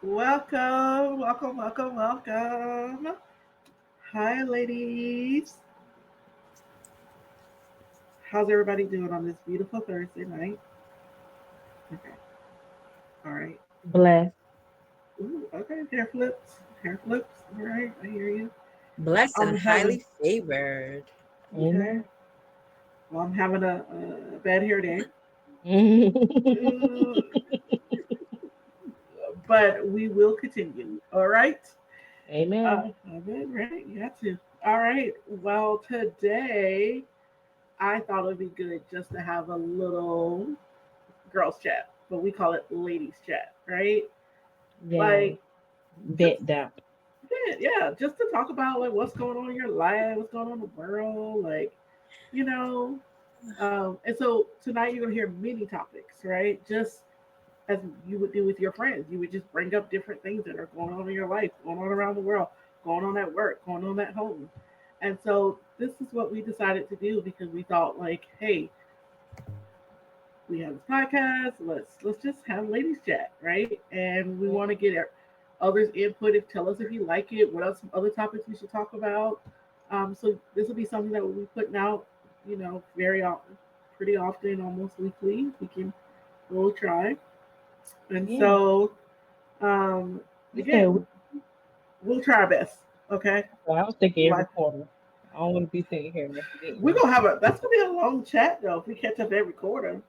Welcome, welcome, welcome, welcome. Hi, ladies. How's everybody doing on this beautiful Thursday night? Okay, all right. Blessed. Ooh, okay, hair flips, hair flips. All right, I hear you. Blessed I'm and having, highly favored. okay, Amen. well, I'm having a bad hair day. Uh, but we will continue. All right. Amen. Okay, right. You got to. All right. Well, today I thought it would be good just to have a little girls chat, but we call it ladies chat, right? Yeah. Like just Bet that. yeah, just to talk about like what's going on in your life, what's going on in the world, like you know. And so tonight you're gonna hear many topics, right? Just as you would do with your friends, you would just bring up different things that are going on in your life, going on around the world, going on at work, going on at home. And so this is what we decided to do because we thought like, hey, we have this podcast. Let's just have ladies chat, right? And we want to get others' input. If tell us if you like it. What else? Some other topics we should talk about. So this will be something that we'll be putting out, very often, pretty often, almost weekly. We'll try. And Yeah. so um, You said again, we'll try our best. Okay, I was thinking every like quarter. I don't want to be sitting here getting we're one. gonna have a that's gonna be a long chat though. If we catch up every quarter,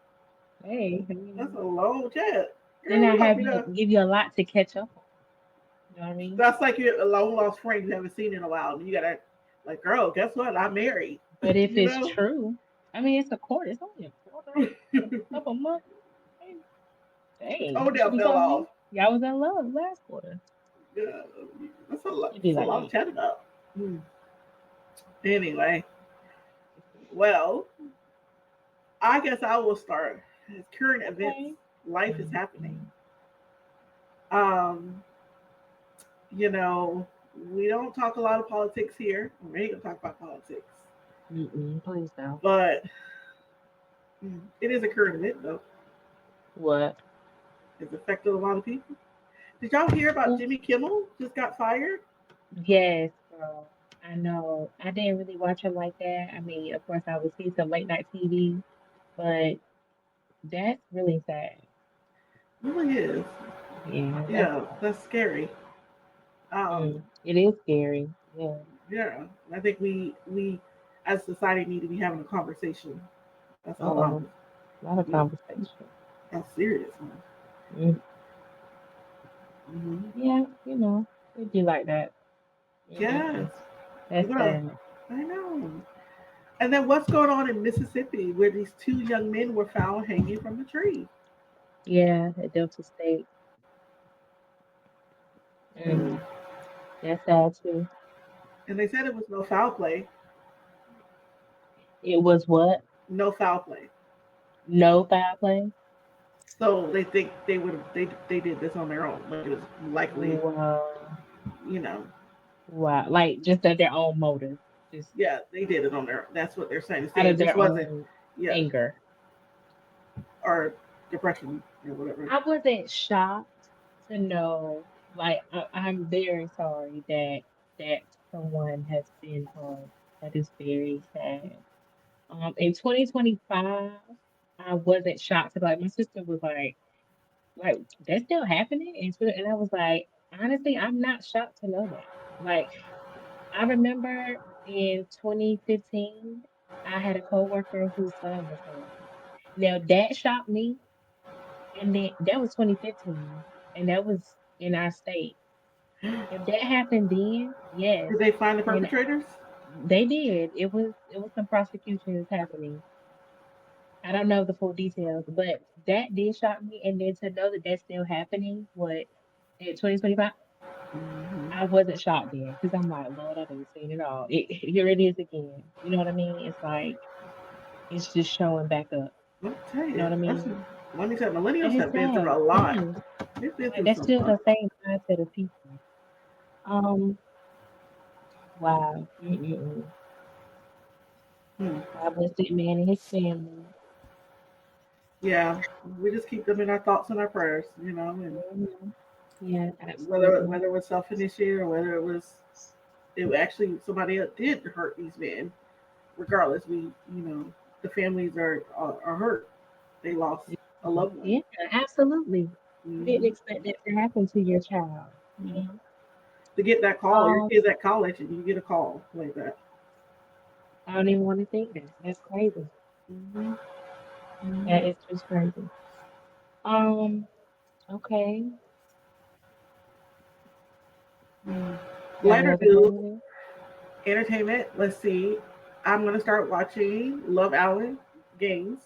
Hey, that's a long chat. then Girl, I we gonna have be you there. give you a lot to catch up on. You know what I mean? That's like you're a long lost friend you haven't seen in a while, and you gotta like, girl, guess what? I'm married. But if you it's know. true, I mean it's a quarter. It's only a quarter. A couple months. Hey, dang, you should Toenail be fell telling off. me y'all was in love last quarter. Yeah, that's a lot. It'd be That's a like lot of that. chat about. Hmm. Anyway, well, I guess I will start. As current events, Okay. life is happening. Um, you know, we don't talk a lot of politics here. We ain't gonna talk about politics, Please don't. but it is a current event though. What? It's affected a lot of people. Did y'all hear about Well, Jimmy Kimmel just got fired? yes, girl. I know. I didn't really watch it like that. I mean, of course, I would see some late night TV, but that's really sad. It really is. Yeah, that's Yeah, sad. that's scary. Um, It is scary. Yeah. yeah, I think we as a society need to be having a conversation. That's all I'm. Uh-oh. A lot of Yeah, conversation. that's serious, man. Mm. Hmm. Yeah, it'd be like that. Yes, Mm-mm-mm. we're That's gonna. sad. I know. And then what's going on in Mississippi, where these two young men were found hanging from a tree? Yeah, at Delta State. Mm. Mm. That's sad too. And they said it was no foul play. It was what? No foul play. No foul play? So they think they did this on their own. Like it was likely, Wow. you know, Wow. Like just at their own motive. Just yeah, they did it on their. That's what they're saying. They're out saying of this their wasn't, own yeah, anger. or depression or whatever. I wasn't shocked to know, like, I'm very sorry that someone has been harmed. That is very sad. In 2025, I wasn't shocked. Like, my sister was like that's still happening, and I was like, honestly, I'm not shocked to know that. Like, I remember in 2015, I had a coworker whose son was harmed. Now that shocked me, and then that was 2015, and that was in our state. If that happened then, yes, Did they find the then perpetrators? They did. It was some prosecutions happening. I don't know the full details, but that did shock me. And then to know that that's still happening, what in 2025, Hmm. I wasn't shocked then because I'm like, Lord, I didn't seen it all. Here it is again. You know what I mean? It's like it's just showing back up. Let me tell You know you, what I that's, mean? let me tell you, That millennials is have been through sad. a lot. Yes, They've been like through that's so still much. the same mindset of people. Um, wow. Mm-mm-mm. Hmm. God bless that man and his family. Yeah, we just keep them in our thoughts and our prayers, and Mhm. Yeah, whether absolutely. it was self-initiated or whether it actually somebody else did hurt these men. Regardless, the families are hurt. They lost a loved one. Yeah, absolutely. You didn't Hmm. expect that to happen to your child. To get that call, your Um, kid's at college, and you get a call like that. I don't even want to think that. That's crazy. Hmm. Hmm. That is just crazy. Um, okay. Hmm. Got Lighter another news, candidate? entertainment. Let's see. I'm gonna start watching Love Island games.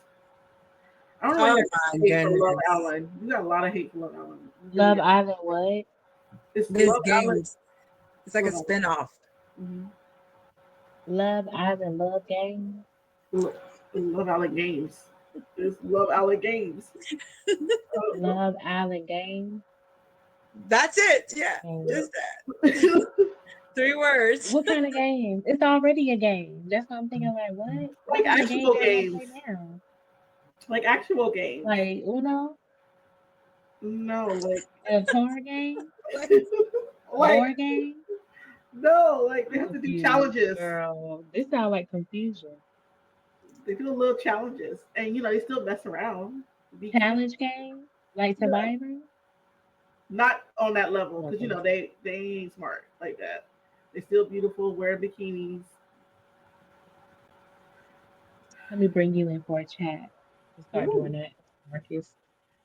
I don't really Oh have my hate for Love goodness. Island. You got a lot of hate for Love Island. You really Love have. Island what? It's This Love Island. games, it's like a Love Island. spin-off. Mm-hmm. Love Island Love Game? Love Island games. It's Love Island games. Love Island Game? That's it. Yeah, And just that. Yeah. 3 words. what kind of game? It's already a game. That's what I'm thinking. Like, what? What Like kind of game actual y'all gonna games. play now? Like actual games. Like Uno? No, like A card game? Like, like Board game? no, like they I'm have to do confused, challenges. girl. This sounds like confusion. They do little challenges, and they still mess around. Be cute. Challenge game? Like Yeah, Survivor? not on that I level don't because think so. they ain't smart like that. They still beautiful, wearing bikinis. Let me bring you in for a chat. We'll start doing Ooh, that, Marcus.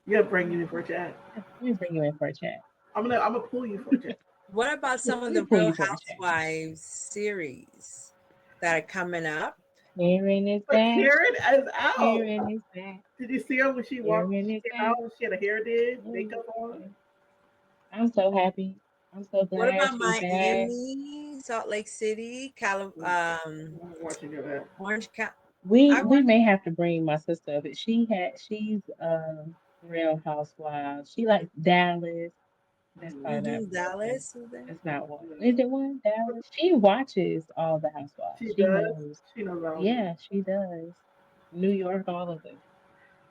you gotta bring you in for a chat. Let me bring you in for a chat. I'm gonna pull you for a chat. what about some Let of me the pull Real you for a chat. Housewives series that are coming up? Karen is But back. Karen is out. Karen is back. Did you see her when she walked? Karen She is came back. out and she had a hair did, Mm, makeup on. yeah. I'm so happy. I'm so What glad about she's back. Miami, Salt Lake City, I'm watching her. Orange County? We I we want may have to bring my sister, but she's Real Housewives. She likes Dallas. That's probably not real. That's Dallas was there. that's not one. No, Is it one? Dallas? She watches all the housewives. she She does. knows. She knows all of them. Yeah, she does. New York, all of them.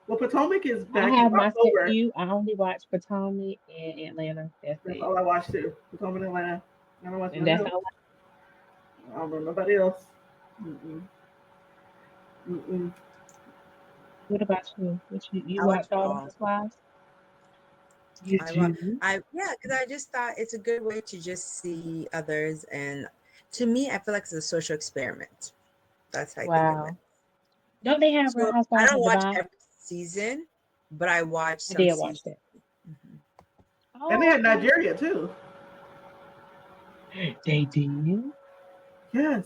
Well, Potomac is I back in have my set October. few. I only watch Potomac and Atlanta. That's That's it. all I watch too. Potomac, Atlanta. I don't watch And nothing that's else. all. I don't know nobody else. Mm-mm. Mm-mm. What about you? You I watch watch it all the all. housewives? You I wa- do? yeah, because I just thought it's a good way to just see others, and to me, I feel like it's a social experiment. That's how I think of it. Wow. Don't they have Real So I Housewives don't of watch Dubai? every season, but I watch I some did watch seasons. that. Mhm. And they Oh, had okay. Nigeria too. They did. Yes,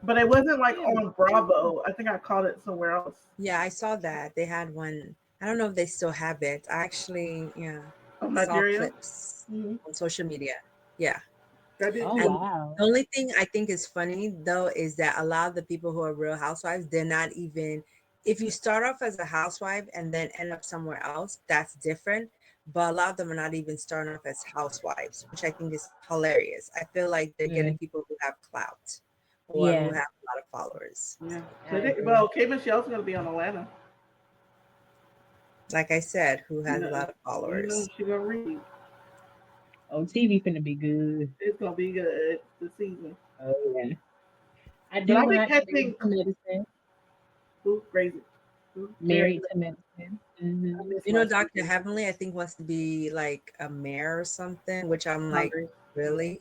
but it wasn't like Yeah, on wow. Bravo. I think I caught it somewhere else. Yeah, I saw that they had one. I don't know if they still have it. I actually, yeah, Of saw Nigeria. clips Mm-hmm. on social media. Yeah. I did Oh, too. And wow. the only thing I think is funny though is that a lot of the people who are real housewives, they're not even, if you start off as a housewife and then end up somewhere else, that's different. But a lot of them are not even starting off as housewives, which I think is hilarious. I feel like they're getting Mm, people who have clout or who yeah, have a lot of followers. Yeah. I agree. Well, K Michelle's gonna be on Atlanta. Like I said, who You has a know, lot of you know followers. she gonna read. Oh, TV finna be good. It's gonna be good this season. Oh, yeah. I But do I've been watch catching Married to Medicine. who crazy. Who married to Married to Medicine. I Hmm. missed You know, my Dr. season. Heavenly, I think wants to be like a mayor or something, which I'm like, Congress. really?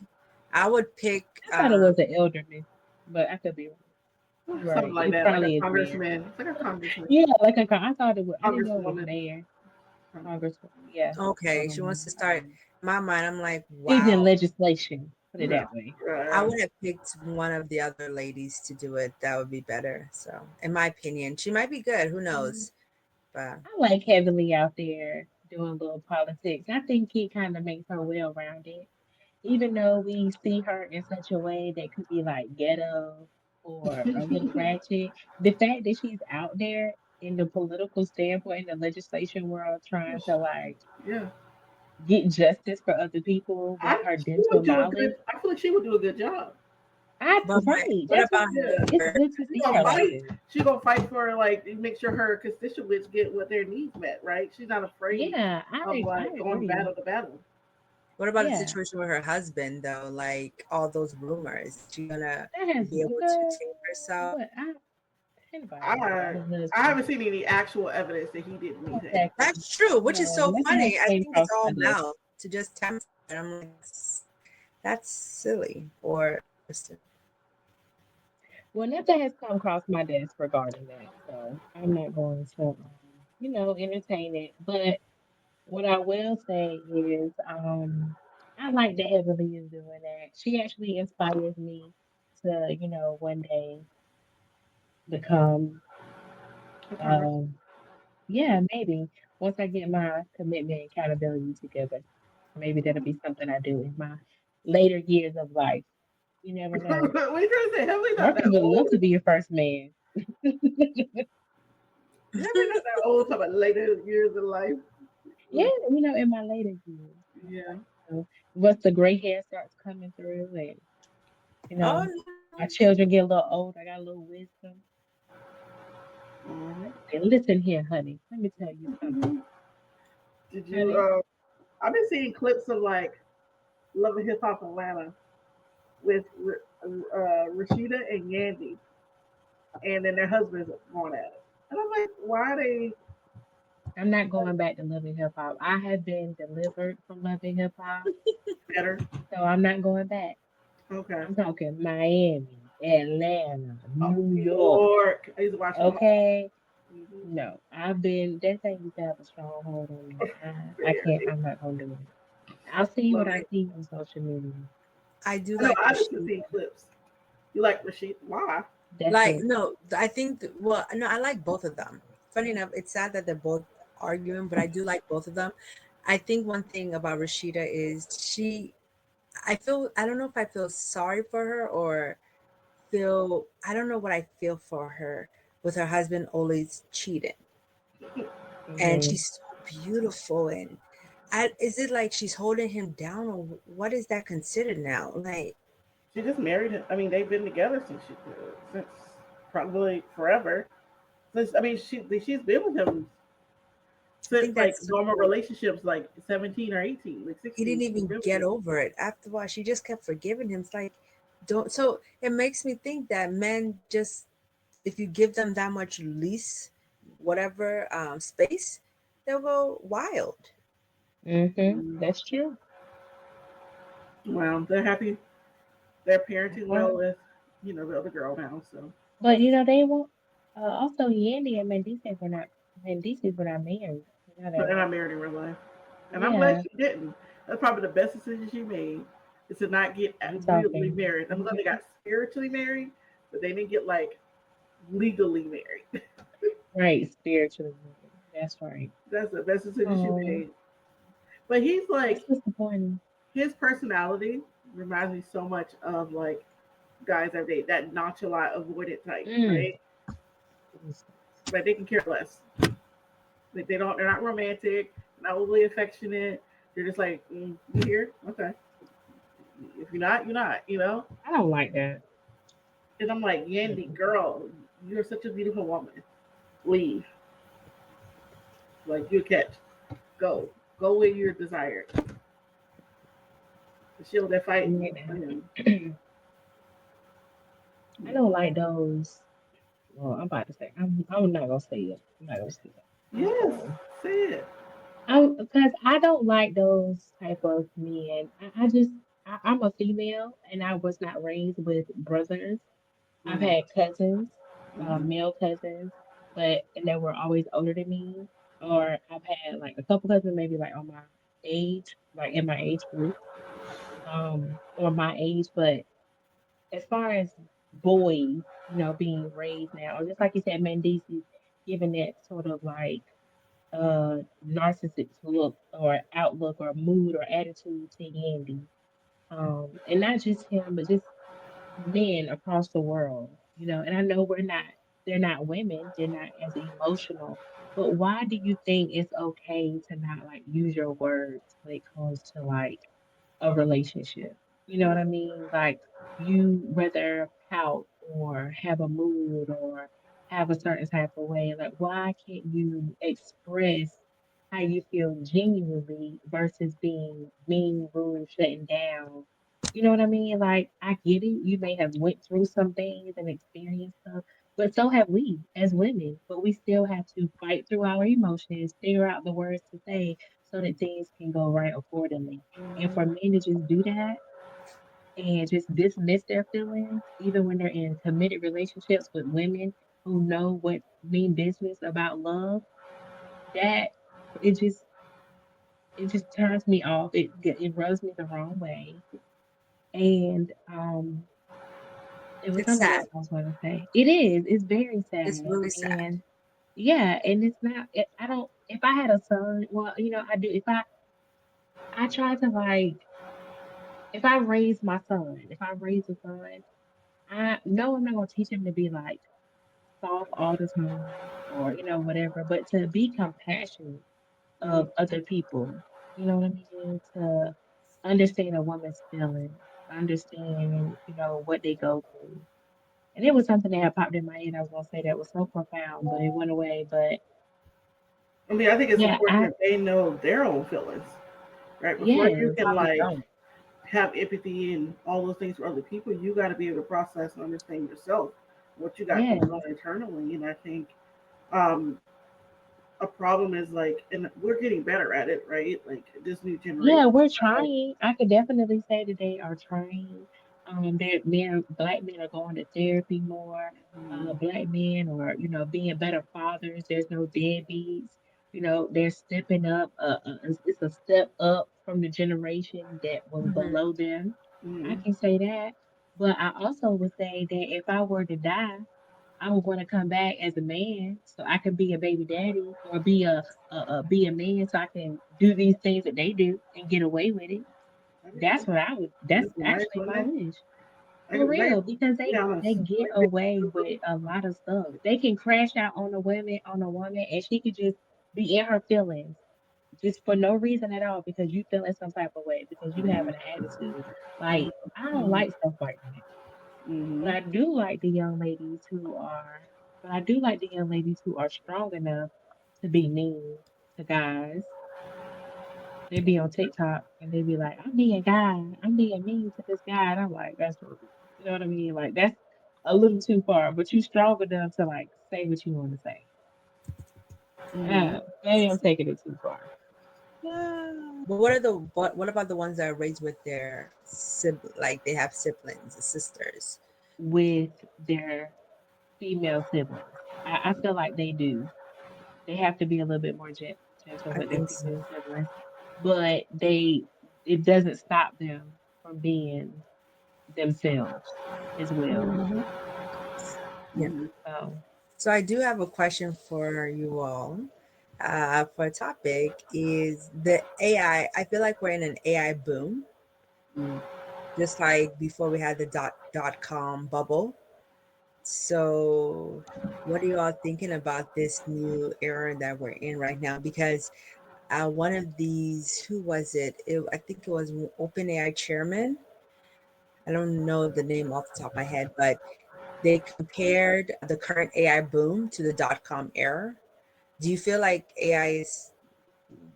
I would pick I thought it was an elderman, but I could be wrong. You're Something right. like It that. Like a probably is mayor. congressman. It's like a congressman. Yeah, like I thought it was. I didn't know it was Congresswoman. mayor. Congresswoman. Yeah. okay. She Um, wants to start. In my mind, I'm like, she's in wow. legislation. Put it No. that way. I Uh, would have picked one of the other ladies to do it. That would be better. So, in my opinion, she might be good. Who Mm, knows? But I like Heavenly out there doing a little politics. I think he kind of makes her well rounded. Even though we see her in such a way that could be like ghetto or a little ratchet, the fact that she's out there in the political standpoint in the legislation world trying to like yeah. get justice for other people with I her she dental would do a good. knowledge. I feel like she would do a good job. I but my right. what That's about why Yeah. it's her? good to She see gonna her like fight. this. She gonna fight for like make sure her constituents get what their needs met. Right. She's not afraid Yeah, of I like going agree. battle to battle. What about the Yeah. situation with her husband though? Like all those rumors, is she gonna That has be able to girl, take herself? what I anybody worried about I her I husband. haven't seen any actual evidence that he didn't meet him. Exactly. That's true, which is No, so nothing has funny. I came think it's across all my desk. mouth to just tempt her. And I'm like, that's silly for a person. Well, nothing has come across my desk regarding that, so I'm not going to, entertain it. But what I will say is, I like that Heavenly is doing that. She actually inspires me to, one day become, A congress. um, yeah, maybe once I get my commitment and accountability together, maybe that'll be something I do in my later years of life. You never know. What are you trying to say? Heavenly's not Murphy that would love old. to be a first man. Heavenly's not that old. Talking about later years of life. Yeah, in my later years. Yeah. Once the gray hair starts coming through and, you Oh know, no. my children get a little old, I got a little wisdom. Hmm. I say, listen here, honey. Let me tell you something. Did you? Honey, I've been seeing clips of like Love and Hip Hop Atlanta with Rashida and Yandy, and then their husbands going at it. And I'm like, why are they I'm not going back to loving hip hop. I have been delivered from loving hip hop, better? so I'm not going back. Okay. I'm talking Miami, Atlanta, Oh, New New York. York. I used to watch them all. Okay. Mhm. No, I've been, that thing used to have a stronghold on me. I can't, Very. I'm not going to do it. I'll see what Love I it. see on social media. I do I know. like I just been Rashida. seeing clips. You like Rashida? Why? That's Like it. no, I think well, no, I like both of them. Funny enough, it's sad that they're both arguing, but I do like both of them. I think one thing about Rashida is I don't know if I feel sorry for her or feel I don't know what I feel for her with her husband always cheating. And Hmm. she's so beautiful and is it like she's holding him down or what is that considered now? Like She just married him. I mean, they've been together since probably forever. Since I mean, she's been with him I since think like that's normal so relationships, like 17 or 18, like he 16. didn't She's even been with get him. over it. After a while, she just kept forgiving him. It's like, don't. So it makes me think that men just, if you give them that much lease, whatever space, they'll go wild. Hmm. Mm. That's true. Well, they're happy. They're That's parenting why. well with, the other girl now. So, But they won't. Also, Yandy and Mendices were not married. You know that, and I right? married in real life, and I'm glad Yeah, she didn't. That's probably the best decision she made is to not get I'm really talking. married. I'm glad they got spiritually married, but they didn't get like legally married. Right, spiritually married. That's right. That's the best decision she Oh, made. But he's that's like disappointing. his personality reminds me so much of like guys I date, that nonchalant, avoidant type, Mm. right? Like they can care less. Like they're not romantic, not overly affectionate. They're just like, you here? Okay. If you're not, you're not. I don't like that. And I'm like, Yandy, Mm. girl, you're such a beautiful woman. Leave. Like you catch. Go. Go where you're desired. The shield that I fight. don't like Mm, that. I yeah. don't like those. Well, I'm about to say. I'm not gonna say it. I'm not gonna say it. I'm Yes. sorry. Say it. Because I don't like those type of men. I just I'm a female and I was not raised with brothers. I've Mm, had cousins, hmm. male cousins, and they were always older than me. Or I've had like a couple cousins, maybe like on my age, like in my age group. or my age, but as far as boys, being raised now, or just like you said, Mendices giving that sort of like narcissist look or outlook or mood or attitude to Yandy. And not just him, but just men across the world, and I know they're not women, they're not as emotional, but why do you think it's okay to not like use your words when it comes to like a relationship? You know what I mean? Like you rather pout or have a mood or have a certain type of way. Like why can't you express how you feel genuinely versus being mean, rude, shutting down? You know what I mean? Like I get it. You may have went through some things and experienced stuff, but so have we as women. But we still have to fight through our emotions, figure out the words to say so that things can go right accordingly. And for men to just do that and just dismiss their feelings, even when they're in committed relationships with women who know what mean business about love, that it just it just turns me off. It rubs me the wrong way. And it was It's something sad. else I was going to say. It is. It's very It's sad. really sad. And yeah, and it's not. I don't. If I had a son, well, I do. If I try to like if I raise a son, I know I'm not gonna teach him to be like soft all the time or whatever, but to be compassionate of other people. You know what I mean? To understand a woman's feelings, understand what they go through. And it was something that had popped in my head. I was gonna say that was so profound, but it went away. But I mean, I think it's yeah, important that they know their own feelings, right? Before you yes, can Probably like don't. have empathy and all those things for other people, you got to be able to process and understand yourself, what you got going on yes. internally. And I think um, a problem is like, and we're getting better at it, right? Like this new generation, Yeah, we're like, trying. I could definitely say that they are trying. Black men are going to therapy more. mm, Black men are, being better fathers. There's no deadbeats. They're stepping up. It's a step up from the generation that was Hmm. below them. I mm, can say that. But I also would say that if I were to die, I'm going to come back as a man so I can be a baby daddy or be a man so I can do these things that they do and get away with it. I think That's what I would. That's that's nice actually one my day. wish I for can real because be honest. they get away with a lot of stuff. They can crash out on a woman and she could just be in her feelings just for no reason at all because you feeling some type of way because you having an attitude. Like I don't like stuff like that. But Mm-hmm. I do like the young ladies who are, but I do like the young ladies who are strong enough to be mean to guys. They be on TikTok and they be like, I'm being mean to this guy. And I'm like, that's rude. You know what I mean? Like, that's a little too far, but you strong enough to like say what you want to say. Mm-hmm. Maybe I'm taking it too far. But what about the ones that are raised with their like they have siblings, sisters? With their female siblings. I feel like they do. They have to be a little bit more gentle I with their think so. female siblings, but it doesn't stop them from being themselves as well. Hmm. Yeah. Mm-hmm. So So I do have a question for you all. For a topic is the AI. I feel like we're in an AI boom, just like before we had the dot com bubble. So, what are you all thinking about this new era that we're in right now? Because one of these, who was it? I think it was OpenAI chairman. I don't know the name off the top of my head, but they compared the current AI boom to the dot com era. Do you feel like AI is?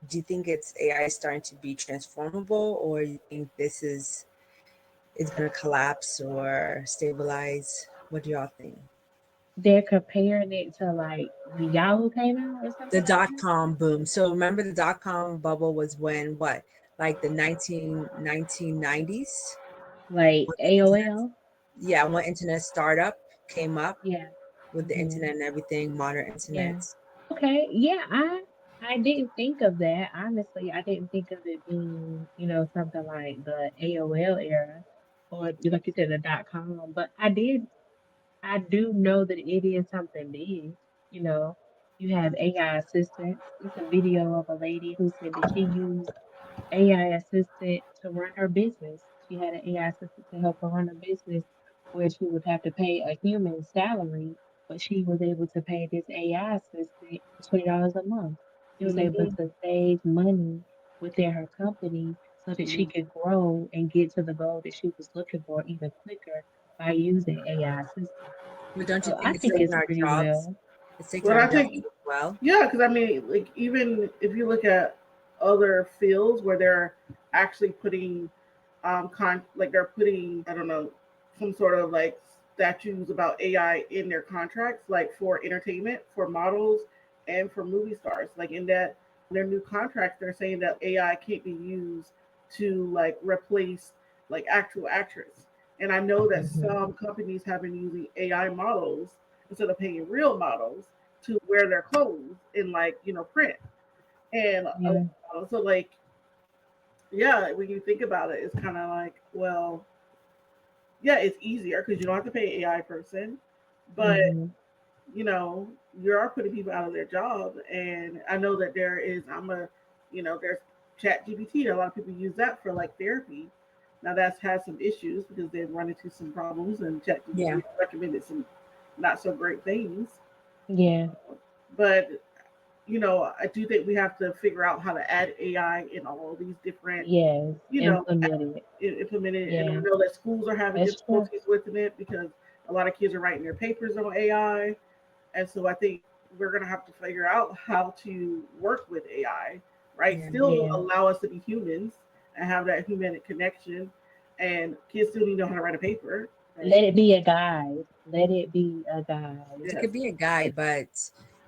Do you think it's AI is starting to be transformable, or you think this is it's going to collapse or stabilize? What do y'all think? they're comparing it to like when Yahoo came out or The something like dot that. com boom. So remember the dot com bubble was when what? Like the 1990s? Like When the internet, AOL. yeah, when internet startup came up Yeah. with the Hmm. internet and everything, modern Yeah. internet. Okay. Yeah. I didn't think of that. Honestly, I didn't think of it being, something like the AOL era or like you said, the .com. But I do know that it is something big. You know, you have AI assistants. It's a video of a lady who said that she used AI assistant to run her business. She had an AI assistant to help her run her business where she would have to pay a human salary, but she was able to pay this AI assistant $20 a month. She was able Mm-hmm. to save money within her company so that she could grow and get to the goal that she was looking for even quicker by using AI assistance. But don't you So think I it's think taking it's our pretty jobs? well. It's taking But our I jobs think, as well. yeah, because I mean, like even if you look at other fields where they're actually putting, like they're putting, I don't know, some sort of like statutes about AI in their contracts, like for entertainment, for models, and for movie stars. Like in that their new contracts, they're saying that AI can't be used to like replace like actual actors. And I know that Hmm. some companies have been using AI models instead of paying real models to wear their clothes in like print and Yeah. so like yeah, when you think about it, it's kind of like, well, yeah, it's easier because you don't have to pay an AI person, but Hmm. you know you are putting people out of their job. And I know that there's Chat GPT. A lot of people use that for like therapy. Now that's had some issues because they've run into some problems, and Chat GPT Yeah, recommended some not so great things. Yeah. But I do think we have to figure out how to add AI in all these different, Yes. you know, Implement it. implement it. And I Yeah. know that schools are having That's true. difficulties with it because a lot of kids are writing their papers on AI. And so I think we're going to have to figure out how to work with AI, right? yeah. Still Yeah. allow us to be humans and have that human connection. And kids still need to know how to write a paper, right? Let it be a guide. Let it be a guide. It Yes. could be a guide, but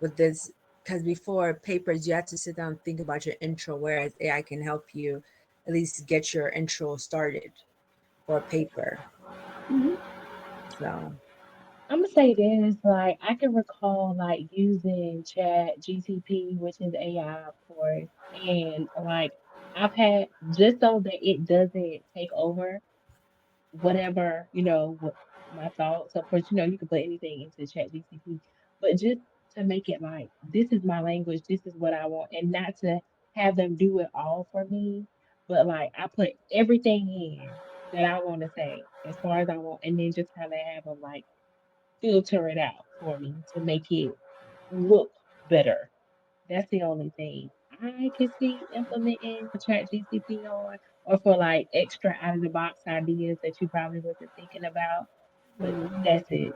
with this, because before papers, you had to sit down and think about your intro, whereas AI can help you at least get your intro started for a paper. Mm-hmm. So, I'm gonna say this, like I can recall like using Chat GTP, which is AI, of course, and like I've had just so that it doesn't take over whatever, what my thoughts. Of course, you can put anything into Chat GTP, but just to make it like this is my language, this is what I want, and not to have them do it all for me, but like I put everything in that I want to say as far as I want, and then just kind of have them like filter it out for me to make it look better. That's the only thing I can see implementing a Chat GCP on, or for like extra out of the box ideas that you probably wasn't thinking about. But that's it.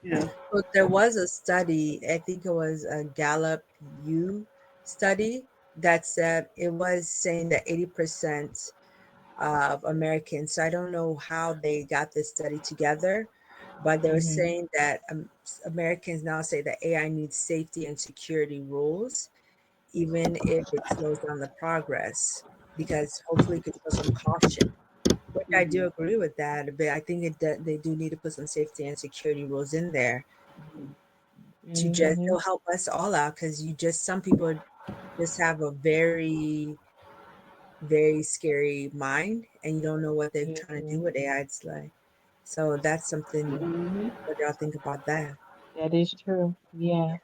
Yeah. but there was a study, I think it was a Gallup U study, that said it was saying that 80% of Americans. So I don't know how they got this study together, but they were Hmm. saying that Americans now say that AI needs safety and security rules, even if it slows down the progress, because hopefully it could show some caution. Which I do Mm-hmm. agree with that, but I think they do need to put some safety and security rules in there to just Hmm. it'll help us all out because you just some people just have a very very scary mind and you don't know what they're trying to do Hmm. with AI. It's like, so that's something. Mm-hmm. What y'all think about that? That is true. Yeah.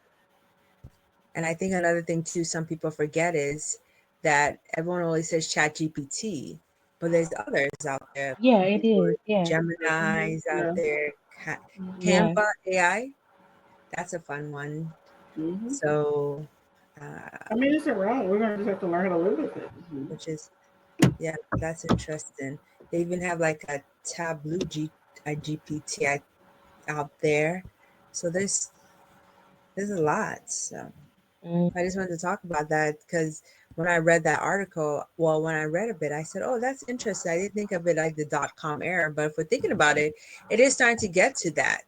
And I think another thing too, some people forget is that everyone always says Chat GPT, but there's others out there. Yeah, it is. Yeah. Hmm. Gemini's out Yeah. there. Yeah. Canva AI, that's a fun one. Mm-hmm. So, I mean, it's around. We're gonna just have to learn how to live with it. Mm-hmm. which is, yeah, that's interesting. They even have like a Tableau GPT out there. So there's a lot. So I just wanted to talk about that because when I read that article, well, when I read a bit, I said, "Oh, that's interesting." I didn't think of it like the .com era, but if we're thinking about it, it is starting to get to that.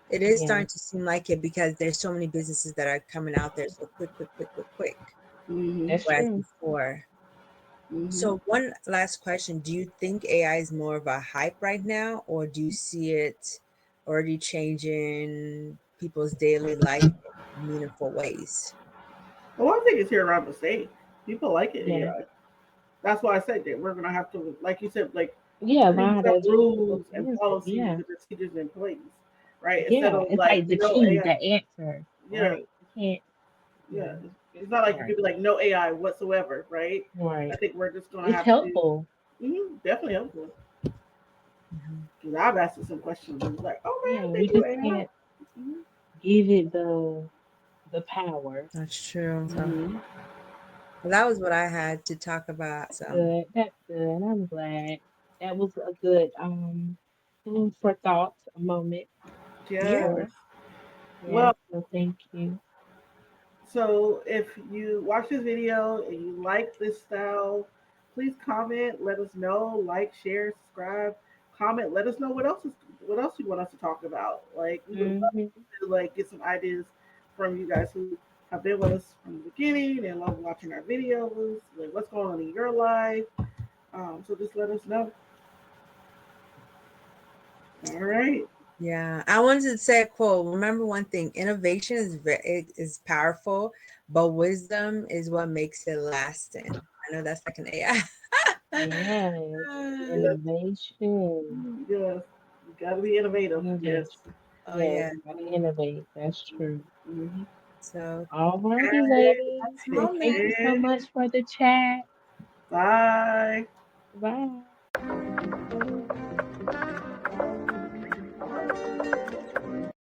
It is Yeah. starting to seem like it because there's so many businesses that are coming out there so quick, quick, quick, quick, quick. Mm-hmm. That's Whereas true. before. Mm-hmm. So one last question: do you think AI is more of a hype right now, or do you see it already changing people's daily life? meaningful ways. Well, I think it's here around to stay. People like it Yeah. AI. That's why I said that we're gonna have to, like you said, like Yeah, create learn how to some teach people rules to and use it. policies Yeah. and procedures in place, right? Instead Yeah. of It's like like the no key, AI. the answer, Yeah, right? You can't, yeah. yeah. It's not like you could Right. be like no AI whatsoever, right? I Right. think we're just gonna It's have to. helpful. Definitely helpful. Mhm. Because I've asked it some questions and it's like, oh Yeah. man, We thank you just AI. can't give it the power. That's true. So Mm-hmm. that was what I had to talk about. That's So good. That's good. I'm glad. That was a good food for thought moment for yeah, Yes. sure. Yes. Well, So thank you. so if you watch this video and you like this style, please comment. Let us know. Like, share, subscribe. Comment. Let us know what else you want us to talk about. Like we would love Hmm. to like get some ideas from you guys who have been with us from the beginning and love watching our videos. Like what's going on in your life. So just let us know. All right. yeah. I wanted to say a quote. Remember one thing: innovation is is powerful, but wisdom is what makes it lasting. I know that's like an AI. Yes. Yes. Innovation. Yes. You gotta be innovative. Yes. Innovation. Oh Yes. yeah. Gotta innovate. That's true. Mm-hmm. So All righty, All ladies. that's Well, it. thank you so much for the chat.